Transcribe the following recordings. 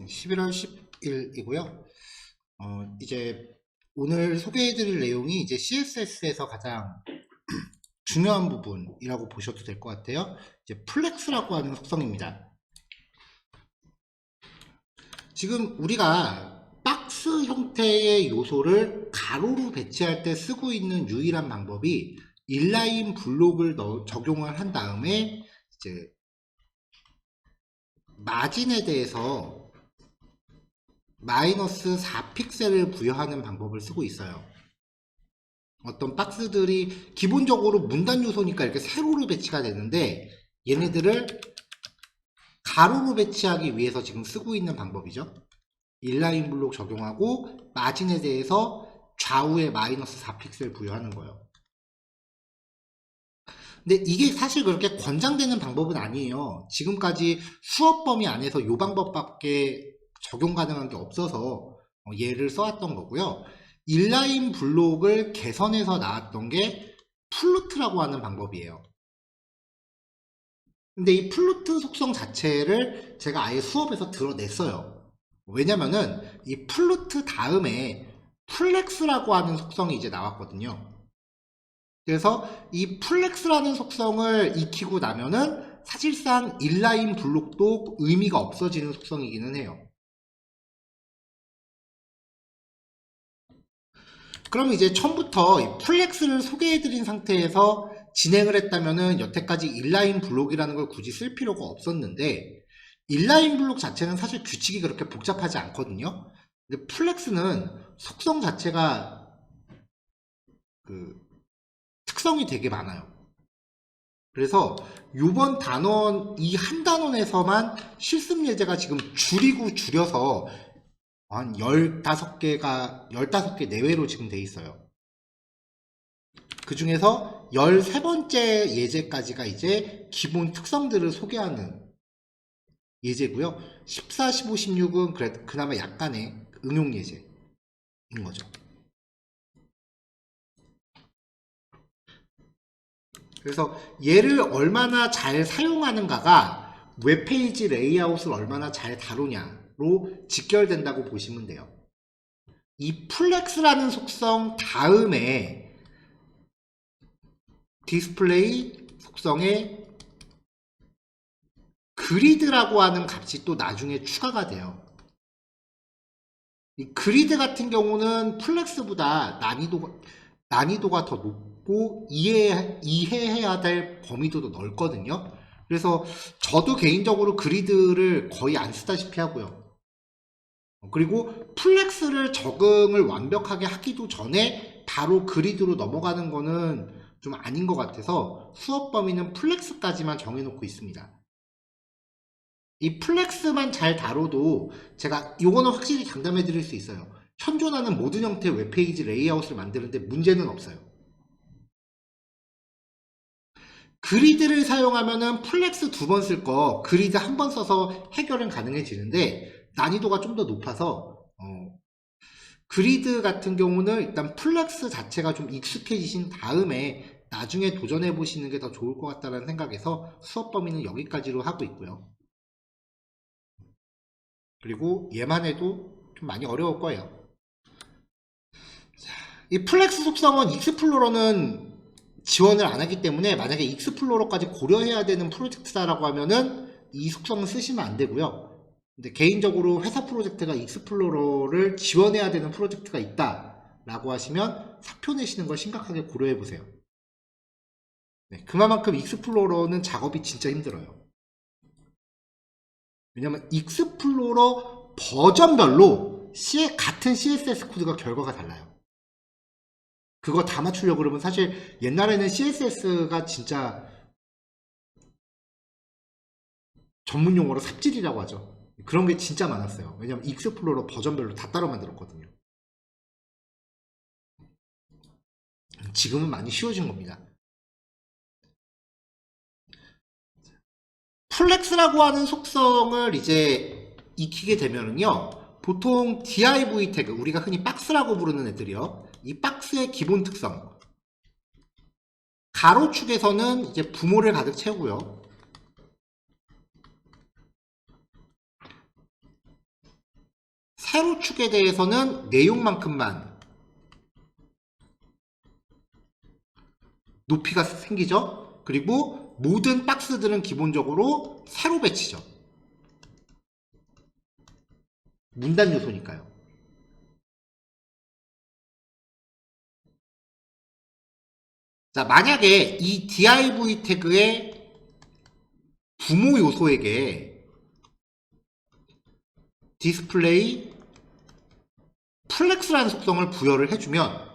11월 10일이고요. 이제 오늘 소개해드릴 내용이 이제 CSS에서 가장 중요한 부분이라고 보셔도 될 것 같아요. 이제 플렉스라고 하는 속성입니다. 지금 우리가 박스 형태의 요소를 가로로 배치할 때 쓰고 있는 유일한 방법이 인라인 블록을 적용을 한 다음에 이제 마진에 대해서 마이너스 4픽셀을 부여하는 방법을 쓰고 있어요. 어떤 박스들이 기본적으로 문단 요소니까 이렇게 세로로 배치가 되는데 얘네들을 가로로 배치하기 위해서 지금 쓰고 있는 방법이죠. 인라인 블록 적용하고 마진에 대해서 좌우에 마이너스 4픽셀 부여하는 거예요. 근데 이게 사실 그렇게 권장되는 방법은 아니에요. 지금까지 수업 범위 안에서 이 방법밖에 적용 가능한 게 없어서 얘를 써왔던 거고요. 인라인 블록을 개선해서 나왔던 게 플루트라고 하는 방법이에요. 근데 이 플루트 속성 자체를 제가 아예 수업에서 드러냈어요. 왜냐면은 이 플루트 다음에 플렉스라고 하는 속성이 이제 나왔거든요. 그래서 이 플렉스라는 속성을 익히고 나면은 사실상 인라인 블록도 의미가 없어지는 속성이기는 해요. 그럼 이제 처음부터 이 플렉스를 소개해드린 상태에서 진행을 했다면은 여태까지 인라인 블록이라는 걸 굳이 쓸 필요가 없었는데 인라인 블록 자체는 사실 규칙이 그렇게 복잡하지 않거든요. 근데 플렉스는 속성 자체가 그 특성이 되게 많아요. 그래서 요번 단원 이 한 단원에서만 실습 예제가 지금 줄여서 한 15개 내외로 지금 돼 있어요. 그 중에서 13번째 예제까지가 이제 기본 특성들을 소개하는 예제고요. 14, 15, 16은 그나마 약간의 응용 예제인 거죠. 그래서 얘를 얼마나 잘 사용하는가가 웹페이지 레이아웃을 얼마나 잘 다루냐로 직결된다고 보시면 돼요. 이 플렉스라는 속성 다음에 디스플레이 속성에 그리드라고 하는 값이 또 나중에 추가가 돼요. 이 그리드 같은 경우는 플렉스보다 난이도가 더 높고 이해해야 될 범위도 더 넓거든요. 그래서 저도 개인적으로 그리드를 거의 안 쓰다시피 하고요. 그리고 플렉스를 적응을 완벽하게 하기도 전에 바로 그리드로 넘어가는 거는 좀 아닌 것 같아서 수업 범위는 플렉스까지만 정해놓고 있습니다. 이 플렉스만 잘 다뤄도 제가 이거는 확실히 장담해 드릴 수 있어요. 현존하는 모든 형태의 웹페이지 레이아웃을 만드는데 문제는 없어요. 그리드를 사용하면은 플렉스 2번 쓸 거 그리드 한 번 써서 해결은 가능해지는데 난이도가 좀 더 높아서 그리드 같은 경우는 일단 플렉스 자체가 좀 익숙해지신 다음에 나중에 도전해 보시는 게 더 좋을 것 같다는 생각에서 수업 범위는 여기까지로 하고 있고요. 그리고 얘만 해도 좀 많이 어려울 거예요. 이 플렉스 속성은 익스플로러는 지원을 안 하기 때문에 만약에 익스플로러까지 고려해야 되는 프로젝트다라고 하면은 이 속성은 쓰시면 안 되고요. 근데 개인적으로 회사 프로젝트가 익스플로러를 지원해야 되는 프로젝트가 있다라고 하시면 사표 내시는 걸 심각하게 고려해 보세요. 네, 그만큼 익스플로러는 작업이 진짜 힘들어요. 왜냐면 익스플로러 버전별로 같은 CSS 코드가 결과가 달라요. 그거 다 맞추려고 그러면 사실 옛날에는 CSS가 진짜 전문 용어로 삽질이라고 하죠. 그런 게 진짜 많았어요. 왜냐면 익스플로러 버전별로 다 따로 만들었거든요. 지금은 많이 쉬워진 겁니다. 플렉스라고 하는 속성을 이제 익히게 되면은요, 보통 div 태그, 우리가 흔히 박스라고 부르는 애들이요. 이 박스의 기본 특성. 가로축에서는 이제 부모를 가득 채우고요. 세로축에 대해서는 내용만큼만 높이가 생기죠. 그리고 모든 박스들은 기본적으로 세로 배치죠. 문단 요소니까요. 자, 만약에 이 div 태그의 부모 요소에게 디스플레이 플렉스라는 속성을 부여를 해주면,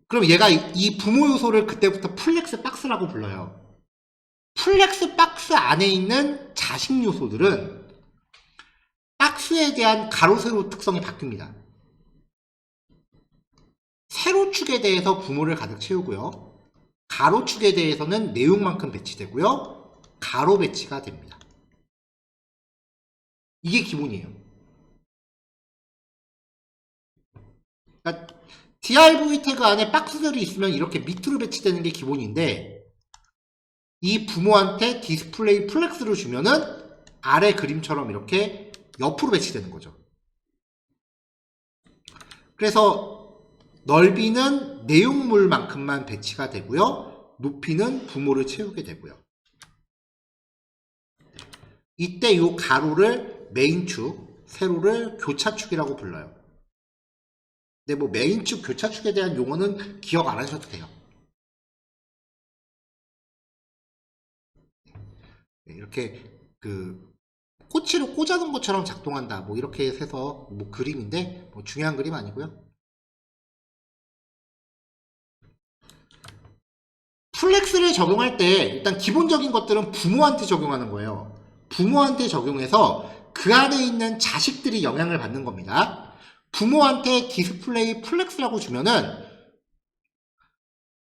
그럼 얘가 이 부모 요소를 그때부터 플렉스 박스라고 불러요. 플렉스 박스 안에 있는 자식 요소들은 박스에 대한 가로 세로 특성이 바뀝니다. 세로축에 대해서 부모를 가득 채우고요. 가로축에 대해서는 내용만큼 배치되고요. 가로 배치가 됩니다. 이게 기본이에요. 그러니까 div 태그 안에 박스들이 있으면 이렇게 밑으로 배치되는 게 기본인데, 이 부모한테 디스플레이 플렉스를 주면은 아래 그림처럼 이렇게 옆으로 배치되는 거죠. 그래서 넓이는 내용물만큼만 배치가 되고요. 높이는 부모를 채우게 되고요. 이때 이 가로를 메인축, 세로를 교차축이라고 불러요. 근데 뭐 메인축, 교차축에 대한 용어는 기억 안 하셔도 돼요. 이렇게 그 꼬치로 꽂아놓은 것처럼 작동한다, 뭐 이렇게 해서 뭐 그림인데 뭐 중요한 그림 아니고요. 플렉스를 적용할 때 일단 기본적인 것들은 부모한테 적용하는 거예요. 부모한테 적용해서 그 안에 있는 자식들이 영향을 받는 겁니다. 부모한테 디스플레이 플렉스라고 주면은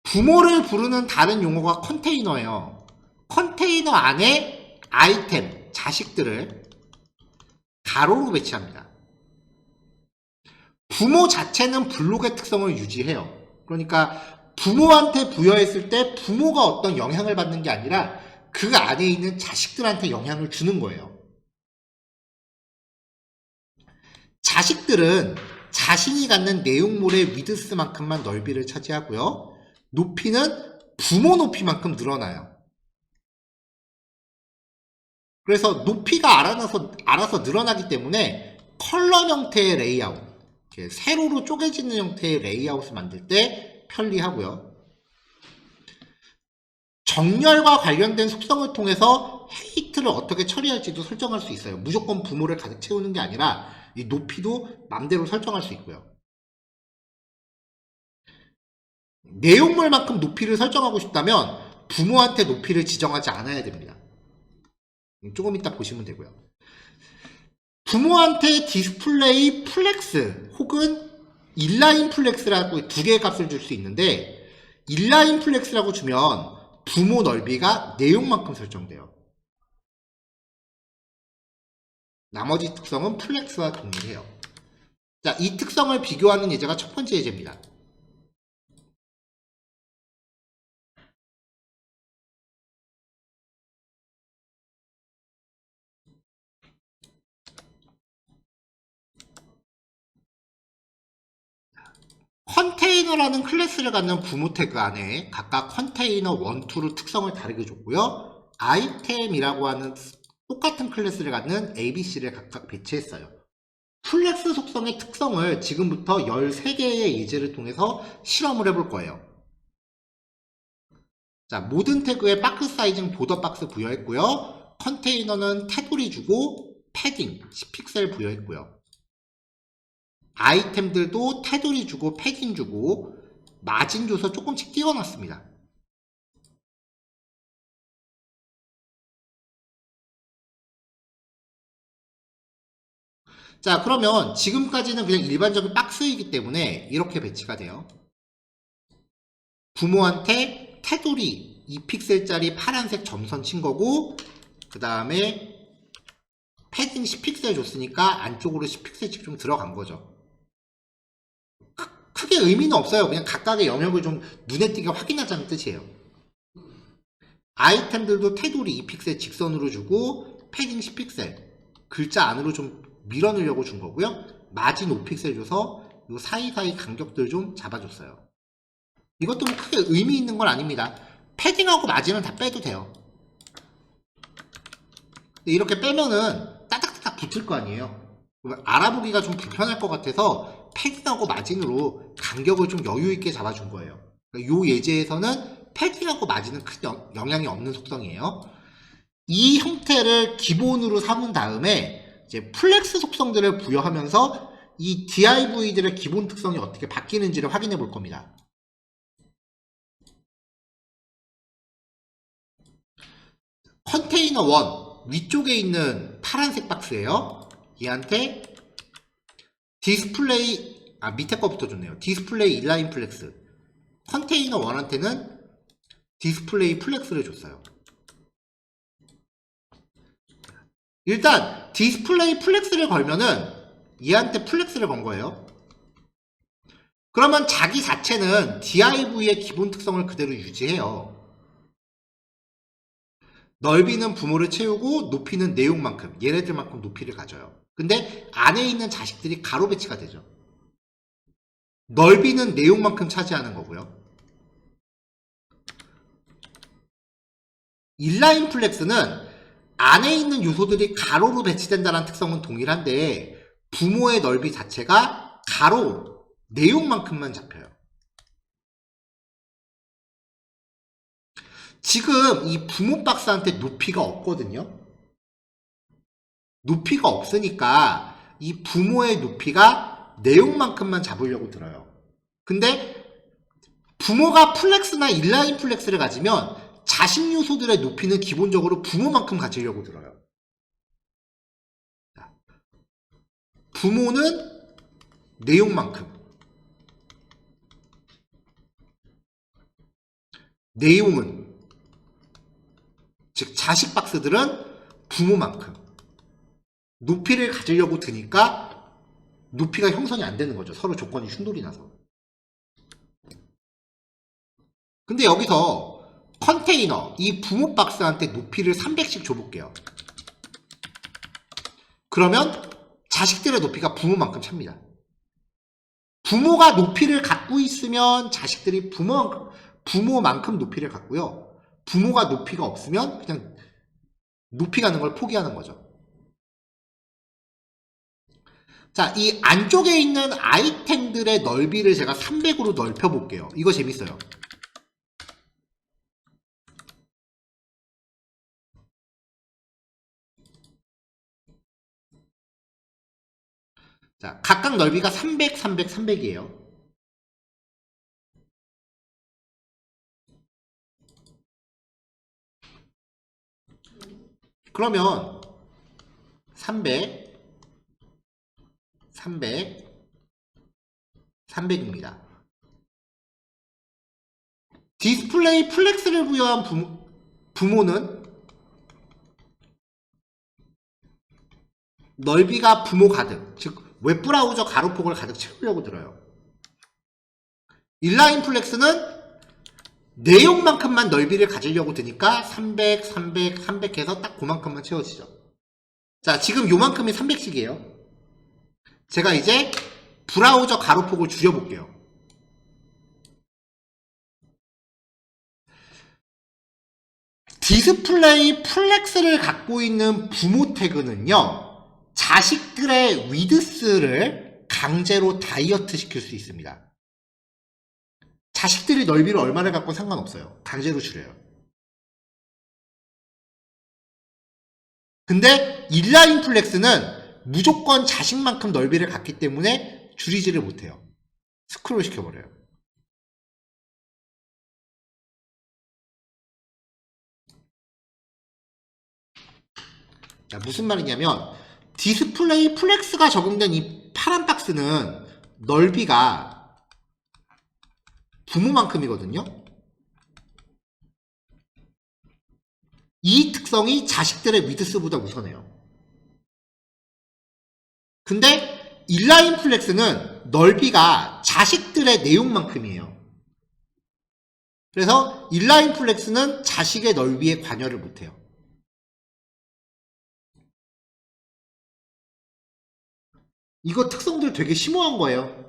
부모를 부르는 다른 용어가 컨테이너예요. 컨테이너 안에 아이템, 자식들을 가로로 배치합니다. 부모 자체는 블록의 특성을 유지해요. 그러니까 부모한테 부여했을 때 부모가 어떤 영향을 받는 게 아니라 그 안에 있는 자식들한테 영향을 주는 거예요. 자식들은 자신이 갖는 내용물의 위드스만큼만 넓이를 차지하고요. 높이는 부모 높이만큼 늘어나요. 그래서 높이가 알아서 늘어나기 때문에 컬럼 형태의 레이아웃, 이렇게 세로로 쪼개지는 형태의 레이아웃을 만들 때 편리하고요. 정렬과 관련된 속성을 통해서 헤이트를 어떻게 처리할지도 설정할 수 있어요. 무조건 부모를 가득 채우는 게 아니라 이 높이도 맘대로 설정할 수 있고요. 내용물만큼 높이를 설정하고 싶다면 부모한테 높이를 지정하지 않아야 됩니다. 조금 이따 보시면 되고요. 부모한테 디스플레이 플렉스 혹은 인라인 플렉스라고 두 개의 값을 줄 수 있는데, 인라인 플렉스라고 주면 부모 넓이가 내용만큼 설정돼요. 나머지 특성은 플렉스와 동일해요. 자, 이 특성을 비교하는 예제가 첫 번째 예제입니다. 컨테이너라는 클래스를 갖는 부모 태그 안에 각각 컨테이너 1, 2로 특성을 다르게 줬고요. 아이템이라고 하는 똑같은 클래스를 갖는 ABC를 각각 배치했어요. 플렉스 속성의 특성을 지금부터 13개의 예제를 통해서 실험을 해볼 거예요. 자, 모든 태그에 박스 사이즈는 보더 박스 부여했고요. 컨테이너는 테두리 주고 패딩 10픽셀 부여했고요. 아이템들도 테두리 주고 패딩 주고 마진 줘서 조금씩 띄워놨습니다. 자, 그러면 지금까지는 그냥 일반적인 박스이기 때문에 이렇게 배치가 돼요. 부모한테 테두리 2픽셀짜리 파란색 점선 친 거고, 그 다음에 패딩 10픽셀 줬으니까 안쪽으로 10픽셀씩 좀 들어간 거죠. 크게 의미는 없어요. 그냥 각각의 영역을 좀 눈에 띄게 확인하자는 뜻이에요. 아이템들도 테두리 2픽셀 직선으로 주고 패딩 10픽셀 글자 안으로 좀 밀어넣으려고 준 거고요. 마진 5픽셀 줘서 요 사이사이 간격들 좀 잡아줬어요. 이것도 뭐 크게 의미 있는 건 아닙니다. 패딩하고 마진은 다 빼도 돼요. 이렇게 빼면은 따닥따닥 붙을 거 아니에요. 알아보기가 좀 불편할 것 같아서 패딩하고 마진으로 간격을 좀 여유있게 잡아준 거예요. 요 예제에서는 패딩하고 마진은 큰 영향이 없는 속성이에요. 이 형태를 기본으로 삼은 다음에 이제 플렉스 속성들을 부여하면서 이 DIV들의 기본 특성이 어떻게 바뀌는지를 확인해 볼 겁니다. 컨테이너 1 위쪽에 있는 파란색 박스예요. 얘한테 디스플레이 밑에 거부터 좋네요. 디스플레이 인라인 플렉스. 컨테이너 1한테는 디스플레이 플렉스를 줬어요. 일단 디스플레이 플렉스를 걸면은 얘한테 플렉스를 건 거예요. 그러면 자기 자체는 DIV의 기본 특성을 그대로 유지해요. 넓이는 부모를 채우고 높이는 내용만큼, 얘네들만큼 높이를 가져요. 근데 안에 있는 자식들이 가로 배치가 되죠. 넓이는 내용만큼 차지하는 거고요. 인라인 플렉스는 안에 있는 요소들이 가로로 배치된다는 특성은 동일한데 부모의 넓이 자체가 가로, 내용만큼만 잡혀요. 지금 이 부모 박스한테 높이가 없거든요. 높이가 없으니까 이 부모의 높이가 내용만큼만 잡으려고 들어요. 근데 부모가 플렉스나 인라인 플렉스를 가지면 자식 요소들의 높이는 기본적으로 부모만큼 가지려고 들어요. 부모는 내용만큼, 내용은 즉 자식 박스들은 부모만큼 높이를 가지려고 드니까 높이가 형성이 안 되는 거죠. 서로 조건이 충돌이 나서. 근데 여기서 컨테이너, 이 부모 박스한테 높이를 300씩 줘볼게요. 그러면 자식들의 높이가 부모만큼 찹니다. 부모가 높이를 갖고 있으면 자식들이 부모만큼 높이를 갖고요. 부모가 높이가 없으면 그냥 높이 가는 걸 포기하는 거죠. 자, 이 안쪽에 있는 아이템들의 넓이를 제가 300으로 넓혀 볼게요. 이거 재밌어요. 자, 각각 넓이가 300, 300, 300이에요. 그러면 300, 300, 300입니다. 디스플레이 플렉스를 부여한 부모는 넓이가 부모 가득, 즉 웹브라우저 가로폭을 가득 채우려고 들어요. 인라인 플렉스는 내용만큼만 넓이를 가지려고 드니까 300, 300, 300 해서 딱 그만큼만 채워지죠. 자, 지금 요만큼이 300씩이에요. 제가 이제 브라우저 가로폭을 줄여볼게요. 디스플레이 플렉스를 갖고 있는 부모 태그는요, 자식들의 위드스를 강제로 다이어트 시킬 수 있습니다. 자식들이 넓이를 얼마를 갖고 상관없어요. 강제로 줄여요. 근데 인라인 플렉스는 무조건 자식만큼 넓이를 갖기 때문에 줄이지를 못해요. 스크롤 시켜버려요. 자, 무슨 말이냐면 디스플레이 플렉스가 적용된 이 파란 박스는 넓이가 부모만큼이거든요. 이 특성이 자식들의 위드스보다 우선해요. 근데 인라인 플렉스는 넓이가 자식들의 내용만큼이에요. 그래서 인라인 플렉스는 자식의 넓이에 관여를 못해요. 이거 특성들 되게 심오한 거예요.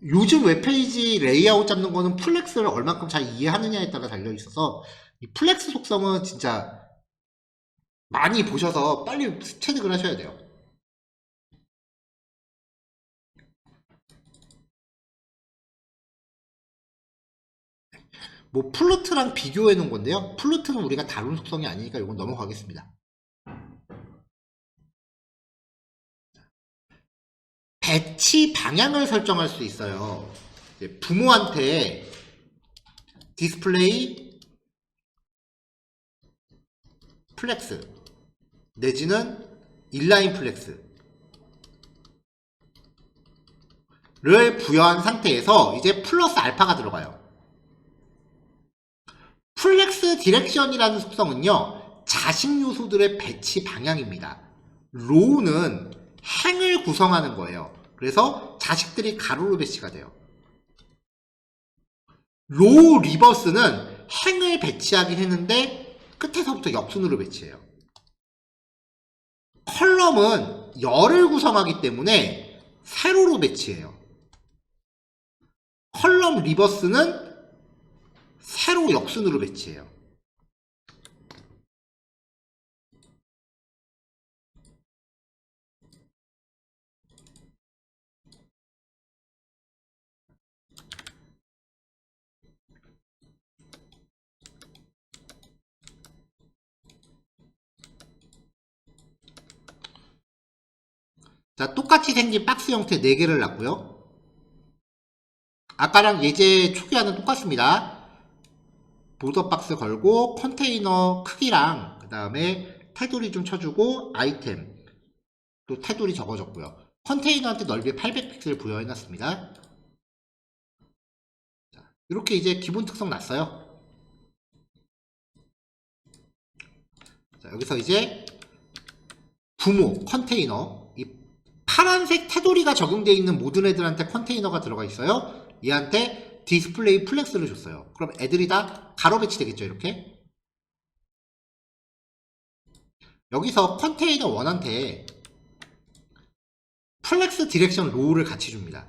요즘 웹페이지 레이아웃 잡는 거는 플렉스를 얼만큼 잘 이해하느냐에 따라 달려있어서 이 플렉스 속성은 진짜 많이 보셔서 빨리 체득을 하셔야 돼요. 뭐 플루트랑 비교해 놓은 건데요. 플루트는 우리가 다룬 속성이 아니니까 이건 넘어가겠습니다. 배치 방향을 설정할 수 있어요. 부모한테 디스플레이 플렉스 내지는 인라인 플렉스를 부여한 상태에서 이제 플러스 알파가 들어가요. 플렉스 디렉션이라는 속성은요, 자식 요소들의 배치 방향입니다. 로우는 행을 구성하는 거예요. 그래서 자식들이 가로로 배치가 돼요. 로우 리버스는 행을 배치하긴 했는데 끝에서부터 역순으로 배치해요. 컬럼은 열을 구성하기 때문에 세로로 배치해요. 컬럼 리버스는 세로 역순으로 배치해요. 자, 똑같이 생긴 박스 형태 4개를 놨고요. 아까랑 예제 초기화는 똑같습니다. 보더 박스 걸고 컨테이너 크기랑 그 다음에 테두리 좀 쳐주고 아이템 또 테두리 적어줬고요. 컨테이너한테 넓이 800픽셀 부여해놨습니다. 자, 이렇게 이제 기본 특성 났어요. 자, 여기서 이제 부모 컨테이너, 이 파란색 테두리가 적용되어 있는 모든 애들한테 컨테이너가 들어가 있어요. 얘한테 디스플레이 플렉스를 줬어요. 그럼 애들이 다 가로 배치 되겠죠, 이렇게. 여기서 컨테이너 1한테 플렉스 디렉션 로우를 같이 줍니다.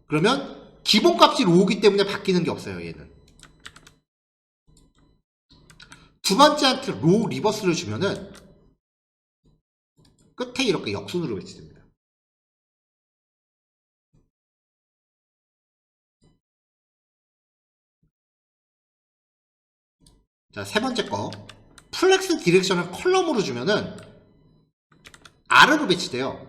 그러면 기본값이 로우기 때문에 바뀌는 게 없어요, 얘는. 두 번째한테 로우 리버스를 주면은 끝에 이렇게 역순으로 배치됩니다. 자, 세 번째 거. 플렉스 디렉션을 컬럼으로 주면은 아래로 배치돼요.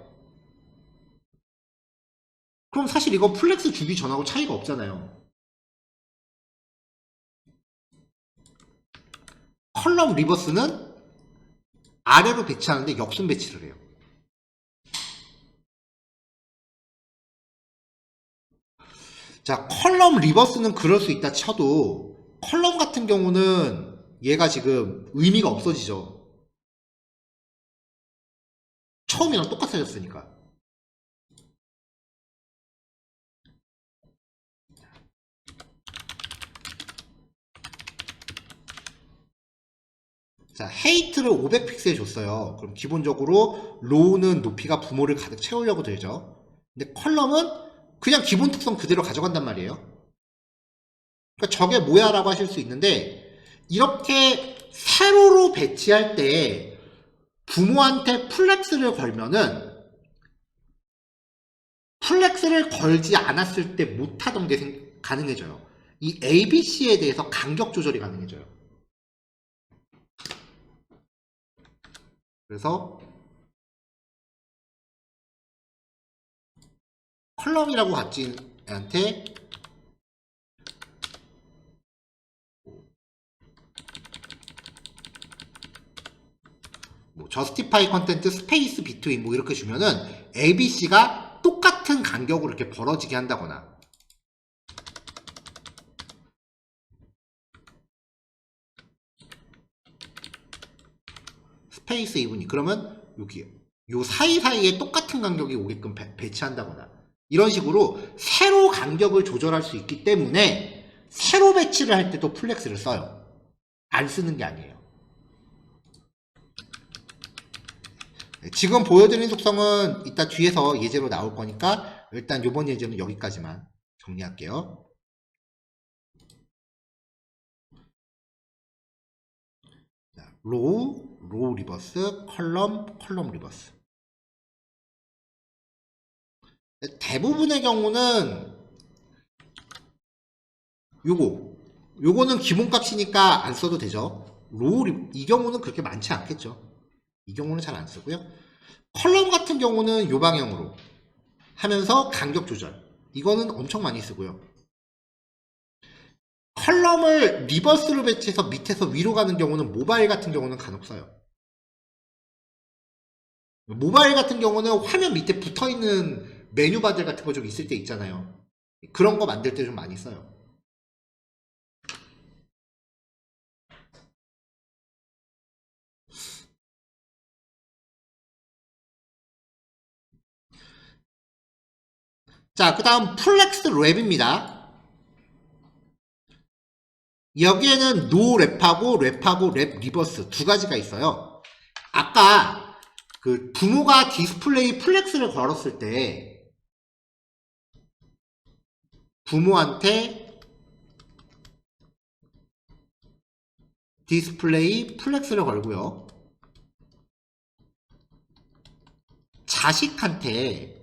그럼 사실 이거 플렉스 주기 전하고 차이가 없잖아요. 컬럼 리버스는 아래로 배치하는데 역순 배치를 해요. 자, 컬럼 리버스는 그럴 수 있다 쳐도 컬럼 같은 경우는 얘가 지금 의미가 없어지죠. 처음이랑 똑같아졌으니까. 자, 헤이트를 500픽셀 줬어요. 그럼 기본적으로 로우는 높이가 부모를 가득 채우려고 들죠. 근데 컬럼은 그냥 기본 특성 그대로 가져간단 말이에요. 그러니까 저게 뭐야 라고 하실 수 있는데, 이렇게 세로로 배치할 때 부모한테 플렉스를 걸면은 플렉스를 걸지 않았을 때 못하던 게 가능해져요. 이 ABC에 대해서 간격 조절이 가능해져요. 그래서 컬럼이라고 갖진 애한테 뭐 justify content space between 뭐 이렇게 주면은 ABC가 똑같은 간격으로 이렇게 벌어지게 한다거나, 스페이스 이분이 그러면 여기 요 사이사이에 똑같은 간격이 오게끔 배치한다거나, 이런 식으로 세로 간격을 조절할 수 있기 때문에 세로 배치를 할 때도 플렉스를 써요. 안 쓰는 게 아니에요. 지금 보여드린 속성은 이따 뒤에서 예제로 나올 거니까 일단 요번 예제는 여기까지만 정리할게요. 로우 리버스, 컬럼 리버스. 대부분의 경우는 요거는 기본값이니까 안 써도 되죠. 이 경우는 그렇게 많지 않겠죠. 이 경우는 잘 안 쓰고요. 컬럼 같은 경우는 요 방향으로 하면서 간격 조절. 이거는 엄청 많이 쓰고요. 컬럼을 리버스로 배치해서 밑에서 위로 가는 경우는 모바일 같은 경우는 간혹 써요. 모바일 같은 경우는 화면 밑에 붙어있는 메뉴바들 같은 거 좀 있을 때 있잖아요. 그런 거 만들 때 좀 많이 써요. 자, 그 다음 플렉스 랩입니다. 여기에는 노 랩하고 랩 리버스 두 가지가 있어요. 아까 그 부모가 디스플레이 플렉스를 걸었을 때 부모한테 디스플레이 플렉스를 걸고요. 자식한테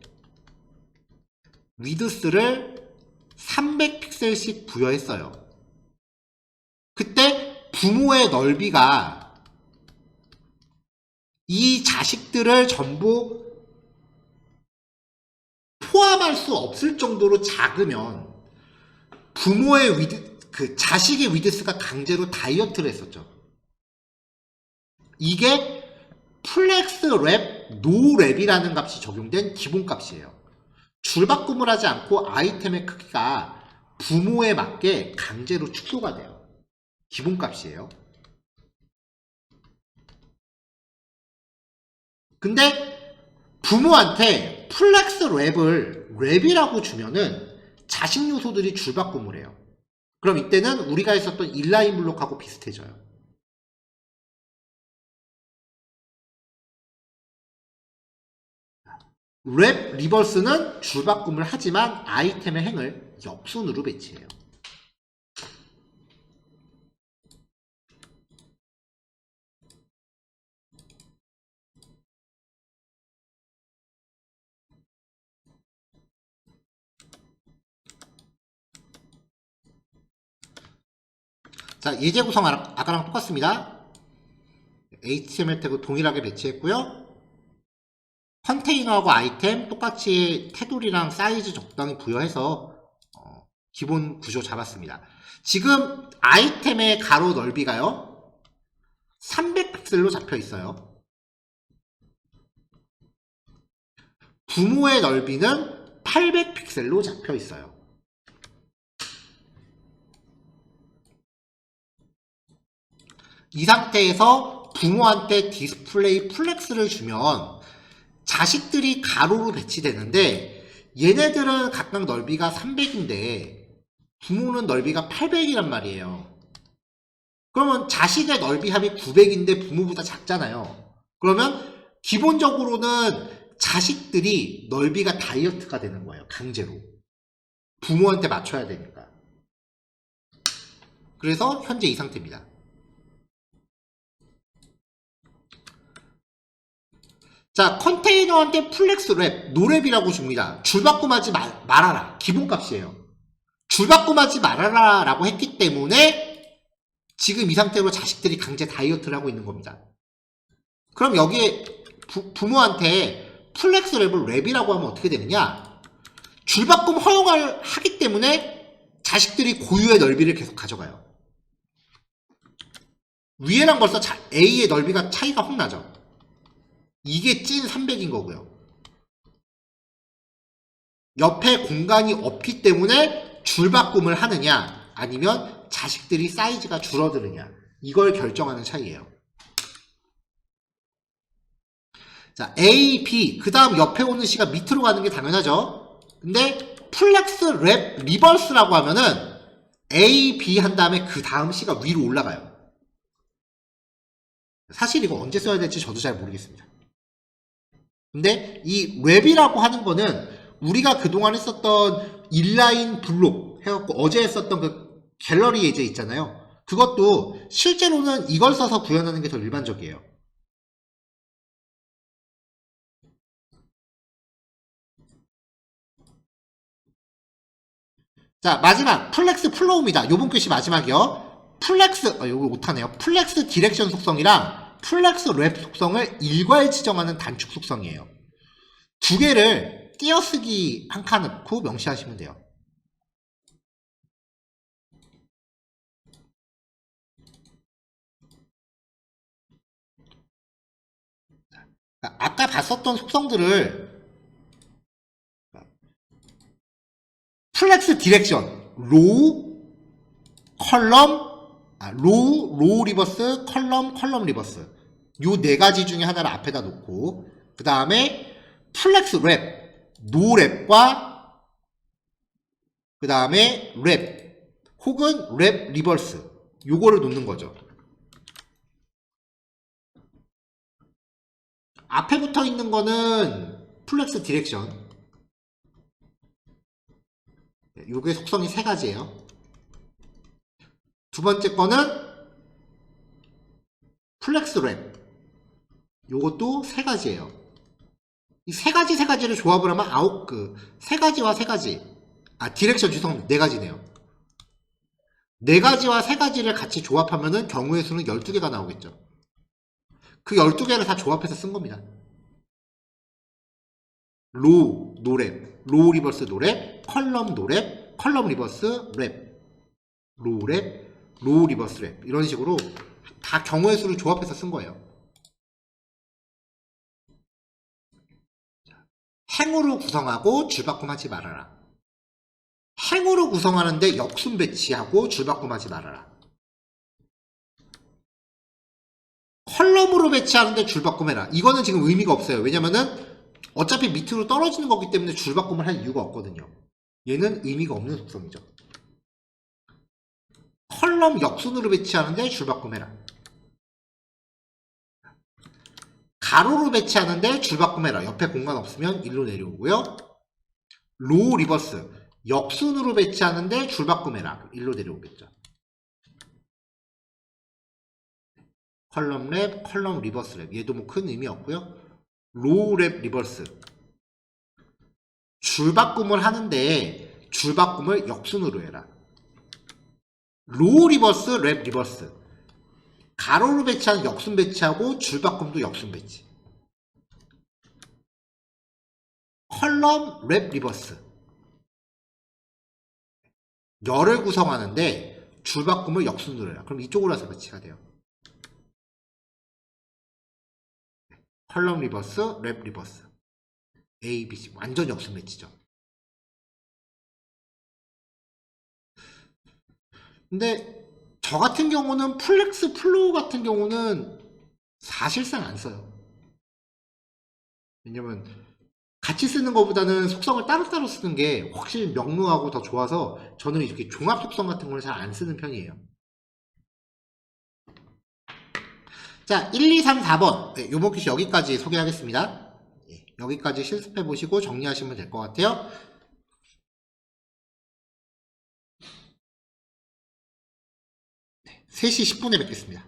위드스를 300픽셀씩 부여했어요. 그때 부모의 넓이가 이 자식들을 전부 포함할 수 없을 정도로 작으면 부모의 자식의 위드스가 강제로 다이어트를 했었죠. 이게 플렉스 랩, 노 랩이라는 값이 적용된 기본값이에요. 줄바꿈을 하지 않고 아이템의 크기가 부모에 맞게 강제로 축소가 돼요. 기본값이에요. 근데 부모한테 플렉스 랩이라고 주면은 자식 요소들이 줄바꿈을 해요. 그럼 이때는 우리가 했었던 인라인 블록하고 비슷해져요. 랩 리버스는 줄바꿈을 하지만 아이템의 행을 역순으로 배치해요. 자, 예제 구성 아까랑 똑같습니다. HTML 태그 동일하게 배치했고요. 컨테이너하고 아이템 똑같이 테두리랑 사이즈 적당히 부여해서 기본 구조 잡았습니다. 지금 아이템의 가로 넓이가요 300픽셀로 잡혀 있어요. 부모의 넓이는 800픽셀로 잡혀 있어요. 이 상태에서 부모한테 디스플레이 플렉스를 주면 자식들이 가로로 배치되는데 얘네들은 각각 넓이가 300인데 부모는 넓이가 800이란 말이에요. 그러면 자식의 넓이 합이 900인데 부모보다 작잖아요. 그러면 기본적으로는 자식들이 넓이가 다이어트가 되는 거예요. 강제로. 부모한테 맞춰야 되니까. 그래서 현재 이 상태입니다. 자, 컨테이너한테 플렉스 랩, 노랩이라고 줍니다. 줄바꿈하지 말아라. 기본값이에요. 줄바꿈하지 말아라 라고 했기 때문에 지금 이 상태로 자식들이 강제 다이어트를 하고 있는 겁니다. 그럼 여기에 부모한테 플렉스 랩을 랩이라고 하면 어떻게 되느냐? 줄바꿈 허용을 하기 때문에 자식들이 고유의 넓이를 계속 가져가요. 위에랑 벌써 A의 넓이가 차이가 확 나죠. 이게 찐 300인 거고요. 옆에 공간이 없기 때문에 줄바꿈을 하느냐 아니면 자식들이 사이즈가 줄어드느냐 이걸 결정하는 차이예요. 자, A, B 그 다음 옆에 오는 C가 밑으로 가는 게 당연하죠. 근데 플렉스 랩 리버스라고 하면은 A, B 한 다음에 그 다음 C가 위로 올라가요. 사실 이거 언제 써야 될지 저도 잘 모르겠습니다. 근데 이 랩이라고 하는 거는 우리가 그동안 했었던 인라인 블록 해갖고 어제 했었던 그 갤러리 예제 있잖아요. 그것도 실제로는 이걸 써서 구현하는 게 더 일반적이에요. 자, 마지막 플렉스 플로우입니다. 요번 글씨 마지막이요. 플렉스 요거 못하네요. 플렉스 디렉션 속성이랑 플렉스 랩 속성을 일괄 지정하는 단축 속성이에요. 두 개를 띄어쓰기 한 칸 넣고 명시하시면 돼요. 아까 봤었던 속성들을 플렉스 디렉션 로우 컬럼 로우 리버스 컬럼 리버스 요 네 가지 중에 하나를 앞에다 놓고 그 다음에 플렉스 랩 노랩과 그 다음에 랩 혹은 랩 리버스 요거를 놓는 거죠. 앞에 붙어 있는 거는 플렉스 디렉션 요게 속성이 세 가지예요. 두 번째 거는 플렉스 랩 요것도 세 가지예요. 이 세 가지를 조합을 하면 세 가지와 세 가지 디렉션 죄송합니다. 네 가지네요. 네 가지와 세 가지를 같이 조합하면은 경우의 수는 12개가 나오겠죠. 그 12개를 다 조합해서 쓴 겁니다. 노랩, 로우 리버스 노랩, 컬럼 노랩, 컬럼 리버스 랩, 로랩, 로우 리버스 랩 이런 식으로 다 경우의 수를 조합해서 쓴 거예요. 행으로 구성하고 줄바꿈하지 말아라. 행으로 구성하는데 역순 배치하고 줄바꿈하지 말아라. 컬럼으로 배치하는데 줄바꿈해라. 이거는 지금 의미가 없어요. 왜냐면은 어차피 밑으로 떨어지는 거기 때문에 줄바꿈을 할 이유가 없거든요. 얘는 의미가 없는 속성이죠. 컬럼 역순으로 배치하는데 줄바꿈해라. 가로로 배치하는데 줄바꿈해라. 옆에 공간 없으면 1로 내려오고요. 로우 리버스 역순으로 배치하는데 줄바꿈해라. 1로 내려오겠죠. 컬럼 랩, 컬럼 리버스 랩 얘도 뭐 큰 의미 없고요. 로우 랩 리버스 줄바꿈을 하는데 줄바꿈을 역순으로 해라. 로우 리버스 랩 리버스 가로로 배치하는 역순 배치하고 줄바꿈도 역순 배치. 컬럼 랩 리버스 열을 구성하는데 줄바꿈을 역순으로 해라. 그럼 이쪽으로 해서 배치가 돼요. 컬럼 리버스 랩 리버스 A, B, C 완전 역순 배치죠. 근데 저 같은 경우는 플렉스 플로우 같은 경우는 사실상 안 써요. 왜냐면 같이 쓰는 것보다는 속성을 따로따로 쓰는 게 확실히 명료하고 더 좋아서 저는 이렇게 종합 속성 같은 걸 잘 안 쓰는 편이에요. 자, 1, 2, 3, 4번 네, 요번 퀴즈 여기까지 소개하겠습니다. 네, 여기까지 실습해 보시고 정리하시면 될 것 같아요. 3시 10분에 뵙겠습니다.